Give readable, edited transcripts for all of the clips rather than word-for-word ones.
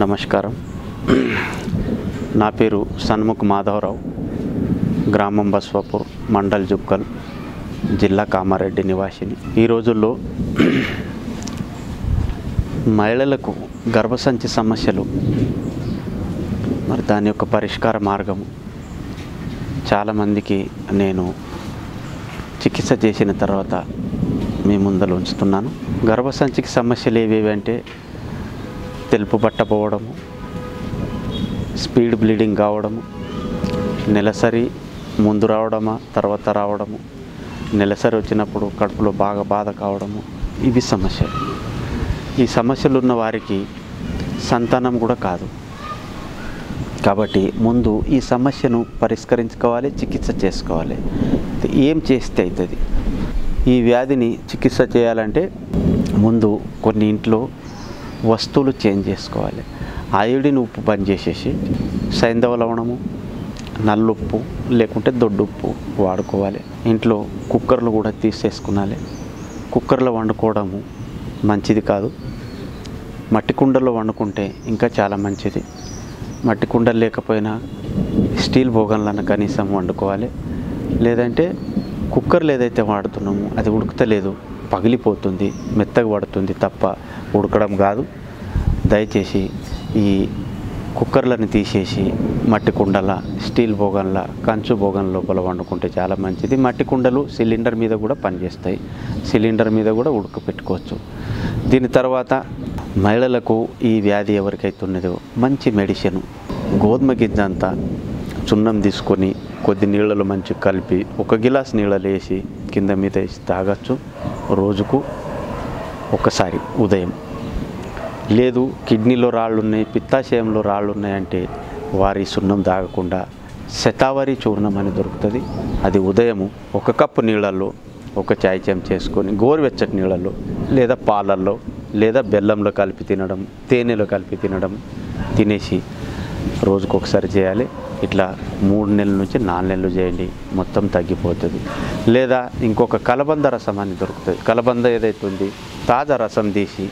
నమస్కారం. నా పేరు సన్ముఖ్ మాధవరావు, గ్రామం బస్వాపూర్, మండల్ జుక్కల్, జిల్లా కామారెడ్డి నివాసిని. ఈ రోజుల్లో మహిళలకు గర్భసంచి సమస్యలు, మరి దాని యొక్క పరిష్కార మార్గము చాలామందికి నేను చికిత్స చేసిన తర్వాత మీ ముందర ఉంచుతున్నాను. గర్భసంచికి సమస్యలు ఏవేవి అంటే తెలుపు పట్టపోవడము, స్పీడ్ బ్లీడింగ్ కావడము, నెలసరి ముందు రావడమా తర్వాత రావడము, నెలసరి వచ్చినప్పుడు కడుపులో బాగా బాధ కావడము, ఇవి సమస్యలు. ఈ సమస్యలు ఉన్న వారికి సంతానం కూడా కాదు. కాబట్టి ముందు ఈ సమస్యను పరిష్కరించుకోవాలి, చికిత్స చేసుకోవాలి. ఏం చేస్తే అవుతుంది? ఈ వ్యాధిని చికిత్స చేయాలంటే ముందు కొన్ని ఇంట్లో వస్తువులు చేంజ్ చేసుకోవాలి. అయోడిన్ ఉప్పు బంద్ చేసేసి సైంధవ లవణము, నల్లుప్పు లేకుంటే దొడ్డుప్పు వాడుకోవాలి. ఇంట్లో కుక్కర్లు కూడా తీసేసుకునాలి. కుక్కర్లో వండుకోవడము మంచిది కాదు. మట్టి కుండలో వండుకుంటే ఇంకా చాలా మంచిది. మట్టి కుండలు లేకపోయినా స్టీల్ బోగన్లను కనీసం వండుకోవాలి. లేదంటే కుక్కర్లు ఏదైతే వాడుతున్నామో అది ఉడుకుతలేదు, పగిలిపోతుంది, మెత్తగా పడుతుంది తప్ప ఉడకడం కాదు. దయచేసి ఈ కుక్కర్లను తీసేసి మట్టి కుండల, స్టీల్ బోగన్ల, కంచు బోగన్ లోపల వండుకుంటే చాలా మంచిది. మట్టి కుండలు సిలిండర్ మీద కూడా పనిచేస్తాయి. సిలిండర్ మీద కూడా ఉడకపెట్టుకోవచ్చు. దీని తర్వాత మహిళలకు ఈ వ్యాధి ఎవరికైతే ఉన్నదో మంచి మెడిసిన్, గోధుమ గింజ అంతా చున్నం తీసుకొని కొద్ది నీళ్ళలో మంచి కలిపి 1 గిలాస్ నీళ్ళలో వేసి కింద మీద వేసి తాగొచ్చు రోజుకు ఒకసారి ఉదయం. లేదు కిడ్నీలో రాళ్ళు ఉన్నాయి, పిత్తాశయంలో రాళ్ళు ఉన్నాయంటే వారి సున్నం తాగకుండా శతావరి చూర్ణం అని దొరుకుతుంది. అది ఉదయము 1 కప్పు నీళ్ళల్లో 1 చాయ్ చెంచా చేసుకొని గోరువెచ్చటి నీళ్ళల్లో లేదా పాలల్లో లేదా బెల్లంలో కలిపి తినడం, తేనెలో కలిపి తినడం, తినేసి రోజుకు ఒకసారి చేయాలి. ఇట్లా 3 నెలల నుంచి 4 నెలలు చేయండి, మొత్తం తగ్గిపోతుంది. లేదా ఇంకొక కలబంద రసం అని దొరుకుతుంది. కలబంద ఏదైతే ఉంది తాజా రసం తీసి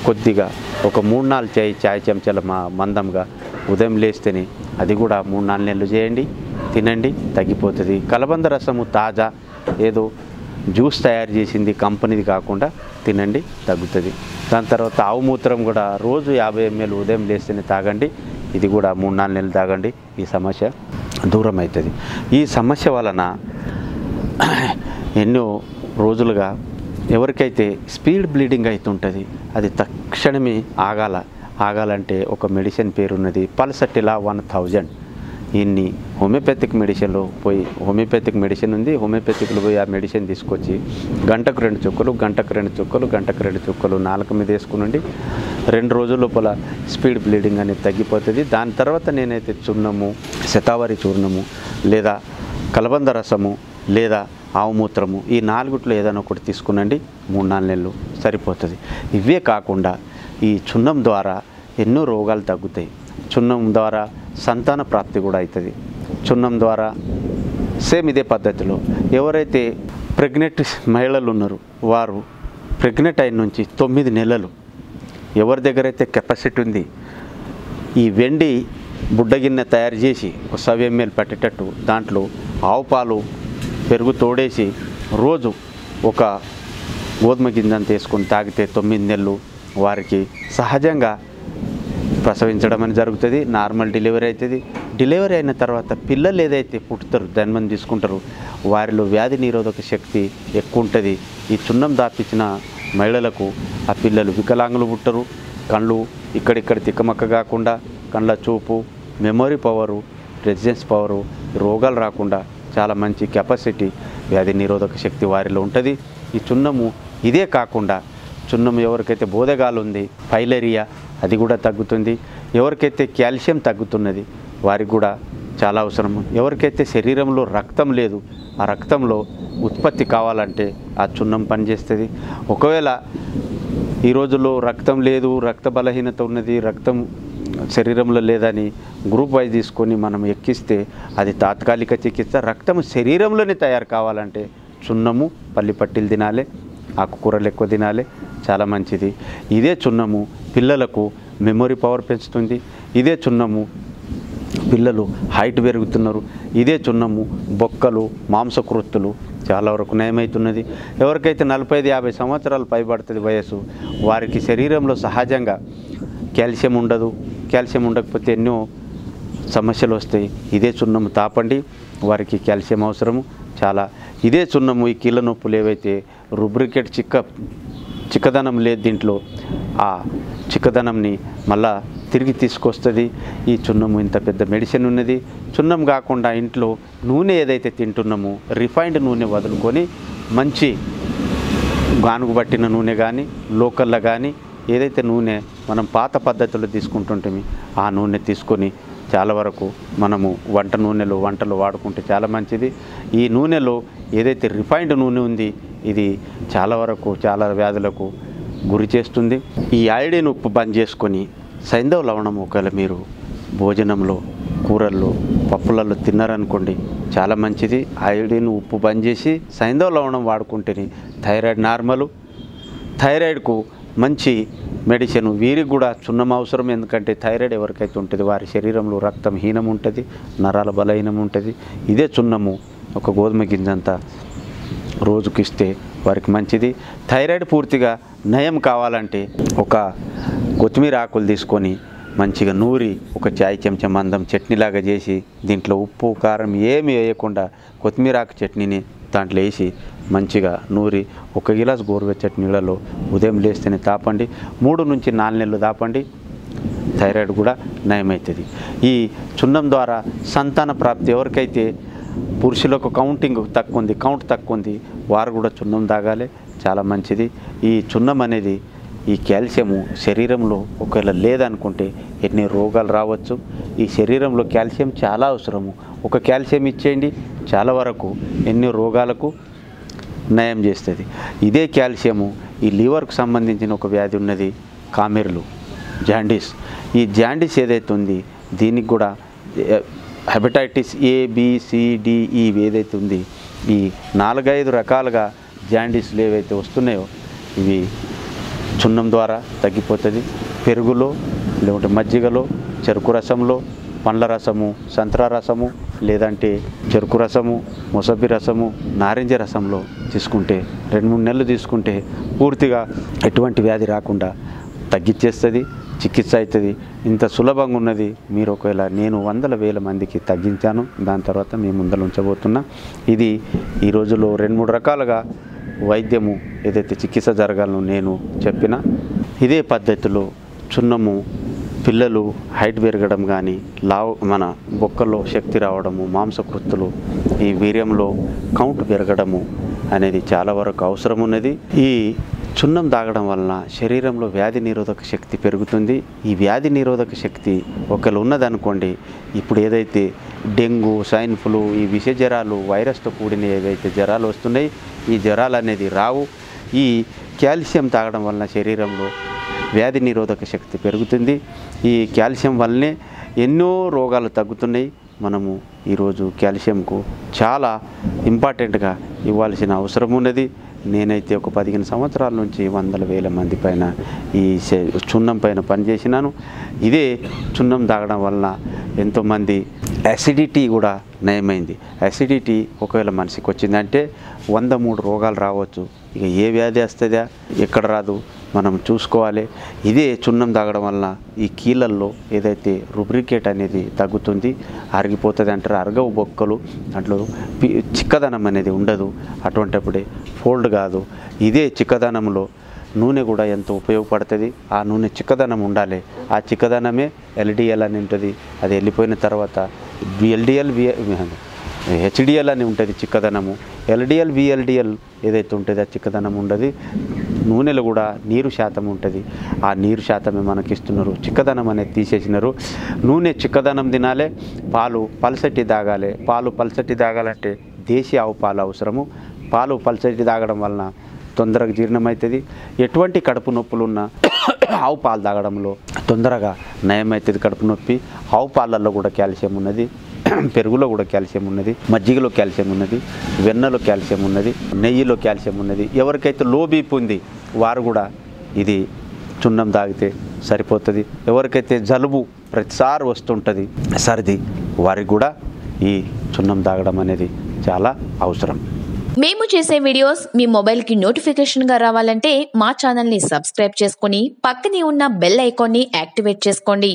కొద్దిగా ఒక 3-4 చాయ్ చెంచాల మందంగా ఉదయం లేస్తేనే అది కూడా 3-4 నెలలు చేయండి, తినండి, తగ్గిపోతుంది. కలబంద రసము తాజా, ఏదో జ్యూస్ తయారు చేసింది కంపెనీది కాకుండా తినండి, తగ్గుతుంది. దాని తర్వాత ఆవు మూత్రం కూడా రోజు 50 ml ఉదయం లేస్తేనే తాగండి. ఇది కూడా 3-4 నెలలు తాగండి. ఈ సమస్య దూరం అవుతుంది. ఈ సమస్య వలన ఎన్నో రోజులుగా ఎవరికైతే స్పీడ్ బ్లీడింగ్ అవుతుంటుంది అది తక్షణమే ఆగాలంటే ఒక మెడిసిన్ పేరున్నది పల్సటిలా 1000. ఇన్ని హోమియోపతిక్ మెడిసిన్లో పోయి, హోమియోపతిక్ మెడిసిన్ ఉంది, హోమియోపతిక్లో పోయి ఆ మెడిసిన్ తీసుకొచ్చి గంటకు 2 చుక్కలు, గంటకు 2 చుక్కలు, గంటకు 2 చుక్కలు నాలుక మీద వేసుకునండి. 2 రోజుల లోపల స్పీడ్ బ్లీడింగ్ అనేది తగ్గిపోతుంది. దాని తర్వాత నేనైతే చున్నము, శతావరి చూర్ణము లేదా కలబంద రసము లేదా ఆవు మూత్రము, ఈ 4 ఏదైనా ఒకటి తీసుకునండి. 3-4 నెలలు సరిపోతుంది. ఇవే కాకుండా ఈ చున్నం ద్వారా ఎన్నో రోగాలు తగ్గుతాయి. చున్నం ద్వారా సంతాన ప్రాప్తి కూడా అవుతుంది. చున్నం ద్వారా సేమ్ ఇదే పద్ధతిలో ఎవరైతే ప్రెగ్నెంట్ మహిళలు ఉన్నారో వారు ప్రెగ్నెంట్ అయిన నుంచి 9 నెలలు ఎవరి దగ్గర అయితే కెపాసిటీ ఉంది ఈ వెండి బుడ్డగిన్నె తయారు చేసి 100 ml పట్టేటట్టు దాంట్లో ఆవు పాలు, పెరుగు తోడేసి రోజు ఒక గోధుమ గింజను తీసుకొని తాగితే 9 నెలలు వారికి సహజంగా ప్రసవించడం అని జరుగుతుంది. నార్మల్ డెలివరీ అవుతుంది. డెలివరీ అయిన తర్వాత పిల్లలు ఏదైతే పుట్టుతారు, జన్మం తీసుకుంటారు, వారిలో వ్యాధి నిరోధక శక్తి ఎక్కువ ఉంటుంది. ఈ చున్నం దాపించిన మహిళలకు ఆ పిల్లలు వికలాంగులు పుట్టరు. కళ్ళు ఇక్కడిక్కడ తిక్కమక్క కాకుండా కళ్ళ చూపు, మెమొరీ పవరు, రెసిడెన్స్ పవరు, రోగాలు రాకుండా చాలా మంచి కెపాసిటీ, వ్యాధి నిరోధక శక్తి వారిలో ఉంటుంది. ఈ చున్నము ఇదే కాకుండా చున్నం ఎవరికైతే బోధగాలు ఉంది, పైలేరియా, అది కూడా తగ్గుతుంది. ఎవరికైతే కాల్షియం తగ్గుతున్నది వారికి కూడా చాలా అవసరము. ఎవరికైతే శరీరంలో రక్తం లేదు, ఆ రక్తంలో ఉత్పత్తి కావాలంటే ఆ చున్నం పనిచేస్తుంది. ఒకవేళ ఈ రోజుల్లో రక్తం లేదు, రక్త బలహీనత ఉన్నది, రక్తం శరీరంలో లేదని గ్రూప్ వైజ్ తీసుకొని మనం ఎక్కిస్తే అది తాత్కాలిక చికిత్స. రక్తం శరీరంలోనే తయారు కావాలంటే చున్నము, పల్లి పట్టీలు తినాలి, ఆకుకూరలు ఎక్కువ తినాలి, చాలా మంచిది. ఇదే చున్నము పిల్లలకు మెమొరీ పవర్ పెంచుతుంది. ఇదే చున్నము పిల్లలు హైట్ పెరుగుతున్నారు. ఇదే చున్నము బొక్కలు మాంసకృత్తులు చాలా వరకు నయమవుతున్నది. ఎవరికైతే 45-50 సంవత్సరాలు పైబడుతుంది వయసు, వారికి శరీరంలో సహజంగా కాల్షియం ఉండదు. కాల్షియం ఉండకపోతే ఎన్నో సమస్యలు వస్తాయి. ఇదే చున్నము తాపండి, వారికి కాల్షియం అవసరము చాలా. ఇదే చున్నము ఈ కీళ్ళ నొప్పులు ఏవైతే రుబ్రికేట్ చిక్కదనం లేదు దీంట్లో, ఆ చిక్కదనంని మళ్ళా తిరిగి తీసుకొస్తుంది. ఈ చున్నము ఇంత పెద్ద మెడిసిన్ ఉన్నది. చున్నం కాకుండా ఇంట్లో నూనె ఏదైతే తింటున్నామో రిఫైన్డ్ నూనె వదులుకొని మంచి గానుగు పట్టిన నూనె కానీ లోకల్లో కానీ ఏదైతే నూనె మనం పాత పద్ధతుల్లో తీసుకుంటుంటామో ఆ నూనె తీసుకొని చాలా వరకు మనము వంటలు వాడుకుంటే చాలా మంచిది. ఈ నూనెలో ఏదైతే రిఫైన్డ్ నూనె ఉంది ఇది చాలా వరకు చాలా వ్యాధులకు గురి చేస్తుంది. ఈ అయోడిన్ ఉప్పు బంద్ చేసుకొని సైంధవ లవణం ఒకవేళ మీరు భోజనంలో కూరల్లో పప్పులలో తిన్నారనుకోండి చాలా మంచిది. అయోడిన్ ఉప్పు బంద్ చేసి సైంధవ లవణం వాడుకుంటేనే థైరాయిడ్ నార్మలు, థైరాయిడ్కు మంచి మెడిసిన్. వీరికి కూడా చున్నం అవసరం, ఎందుకంటే థైరాయిడ్ ఎవరికైతే ఉంటుంది వారి శరీరంలో రక్తం హీనం ఉంటుంది, నరాల బలహీనం ఉంటుంది. ఇదే చున్నము ఒక గోధుమ గింజంతా రోజుకి ఇస్తే వారికి మంచిది. థైరాయిడ్ పూర్తిగా నయం కావాలంటే ఒక కొత్తిమీర ఆకులు తీసుకొని మంచిగా నూరి ఒక చాయ్ చెంచా మందం చట్నీలాగా చేసి దీంట్లో ఉప్పు కారం ఏమి వేయకుండా కొత్తిమీర ఆకు చట్నీని దాంట్లో వేసి మంచిగా నూరి 1 గిలాస్ గోరువెచ్చటి నీళ్ళలో ఉదయం లేస్తేనే తాపండి. 3 నుంచి 4 నెలలు తాపండి, థైరాయిడ్ కూడా నయమవుతుంది. ఈ చున్నం ద్వారా సంతాన ప్రాప్తి ఎవరికైతే పురుషులకు కౌంట్ తక్కువ ఉంది వారు కూడా చున్నం తాగాలి, చాలా మంచిది. ఈ చున్నం అనేది ఈ కాల్షియము శరీరంలో ఒకవేళ లేదనుకుంటే ఎన్ని రోగాలు రావచ్చు. ఈ శరీరంలో కాల్షియం చాలా అవసరము. ఒక కాల్షియం ఇచ్చేయండి చాలా వరకు ఎన్ని రోగాలకు నయం చేస్తుంది. ఇదే కాల్షియము ఈ లివర్కు సంబంధించిన ఒక వ్యాధి ఉన్నది కామెర్లు, జాండీస్. ఈ జాండీస్ ఏదైతే ఉంది దీనికి కూడా hepatitis A, B, C, D, E ఏదైతే ఉంది ఈ 4-5 రకాలుగా జాండీస్లు ఏవైతే వస్తున్నాయో ఇవి చున్నం ద్వారా తగ్గిపోతుంది. పెరుగులో లేకుంటే మజ్జిగలో, చెరుకు రసంలో, పండ్ల రసము, సంత్రా రసము, లేదంటే చెరుకు రసము, మొసబి రసము, నారింజ రసంలో తీసుకుంటే 2-3 నెలలు తీసుకుంటే పూర్తిగా ఎటువంటి వ్యాధి రాకుండా తగ్గించేస్తుంది, చికిత్స అవుతుంది. ఇంత సులభంగా ఉన్నది. మీరు ఒకవేళ నేను 100,000 మందికి తగ్గించాను, దాని తర్వాత మీ ముందర ఉంచబోతున్నా. ఇది ఈ రోజుల్లో 2-3 రకాలుగా వైద్యము ఏదైతే చికిత్స జరగాలను నేను చెప్పిన ఇదే పద్ధతిలో చున్నము పిల్లలు హైట్ పెరగడం కానీ మన బొక్కల్లో శక్తి రావడము, మాంసకృత్తులు ఈ వీర్యంలో కౌంట్ పెరగడము అనేది చాలా వరకు అవసరం ఉన్నది. ఈ చున్నం తాగడం వలన శరీరంలో వ్యాధి నిరోధక శక్తి పెరుగుతుంది. ఈ వ్యాధి నిరోధక శక్తి ఒకవేళ ఉన్నదనుకోండి, ఇప్పుడు ఏదైతే డెంగ్యూ, స్వైన్ ఫ్లూ, ఈ విష జ్వరాలు, వైరస్తో కూడిన ఏవైతే జ్వరాలు వస్తున్నాయి ఈ జ్వరాలు అనేది రావు. ఈ కాల్షియం తాగడం వలన శరీరంలో వ్యాధి నిరోధక శక్తి పెరుగుతుంది. ఈ కాల్షియం వల్లనే ఎన్నో రోగాలు తగ్గుతున్నాయి. మనము ఈరోజు కాల్షియంకు చాలా ఇంపార్టెంట్గా ఇవ్వాల్సిన అవసరం ఉన్నది. నేనైతే ఒక 15 సంవత్సరాల నుంచి 100,000 మంది పైన ఈ చున్నం పైన పనిచేసినాను. ఇదే చున్నం తాగడం వలన ఎంతోమంది యాసిడిటీ కూడా నయమైంది. యాసిడిటీ ఒకవేళ మనిషికి వచ్చిందంటే 103 రోగాలు రావచ్చు. ఇక ఏ వ్యాధి వస్తుందా ఎక్కడ రాదు మనం చూసుకోవాలి. ఇదే చున్నం తాగడం వలన ఈ కీళ్ళల్లో ఏదైతే రుబ్రికేట్ అనేది తగ్గుతుంది, అరిగిపోతుంది అంటారు. అరగవు బొక్కలు, దాంట్లో చిక్కదనం అనేది ఉండదు. అటువంటిప్పుడే ఫోల్డ్ కాదు. ఇదే చిక్కదనంలో నూనె కూడా ఎంతో ఉపయోగపడుతుంది. ఆ నూనె చిక్కదనం ఉండాలి. ఆ చిక్కదనమే LDL అని ఉంటుంది. అది వెళ్ళిపోయిన తర్వాత LDL HDL అని ఉంటుంది చిక్కదనము. LDL VLDL ఏదైతే ఉంటుందో ఆ చిక్కదనం ఉండదు. నూనెలో కూడా నీరు శాతం ఉంటుంది. ఆ నీరు శాతమే మనకి ఇస్తున్నారు. చిక్కదనం అనేది తీసేసినారు. నూనె చిక్కదనం తినాలి, పాలు పల్సటి తాగాలి. పాలు పల్సటి తాగాలంటే దేశీ ఆవు పాలు అవసరము. పాలు పల్సటి తాగడం వలన తొందరగా జీర్ణమవుతుంది. ఎటువంటి కడుపు నొప్పులున్నా ఆవు పాలు తాగడంలో తొందరగా నయమవుతుంది కడుపు నొప్పి. ఆవు పాలల్లో కూడా కాల్షియం ఉన్నది, పెరుగులో కూడా కాల్షియం ఉన్నది, మజ్జిగలో కాల్షియం ఉన్నది, వెన్నలో కాల్షియం ఉన్నది, నెయ్యిలో కాల్షియం ఉన్నది. ఎవరికైతే లో బీపీ ఉంది వారు కూడా ఇది చున్నం తాగితే సరిపోతుంది. ఎవరికైతే జలుబు ప్రతిసారి వస్తుంటుంది, సర్ది, వారికి కూడా ఈ చున్నం తాగడం అనేది చాలా అవసరం. మేము చేసే వీడియోస్ మీ మొబైల్కి నోటిఫికేషన్గా రావాలంటే మా ఛానల్ని సబ్స్క్రైబ్ చేసుకుని పక్కనే ఉన్న బెల్ ఐకాన్ని యాక్టివేట్ చేసుకోండి.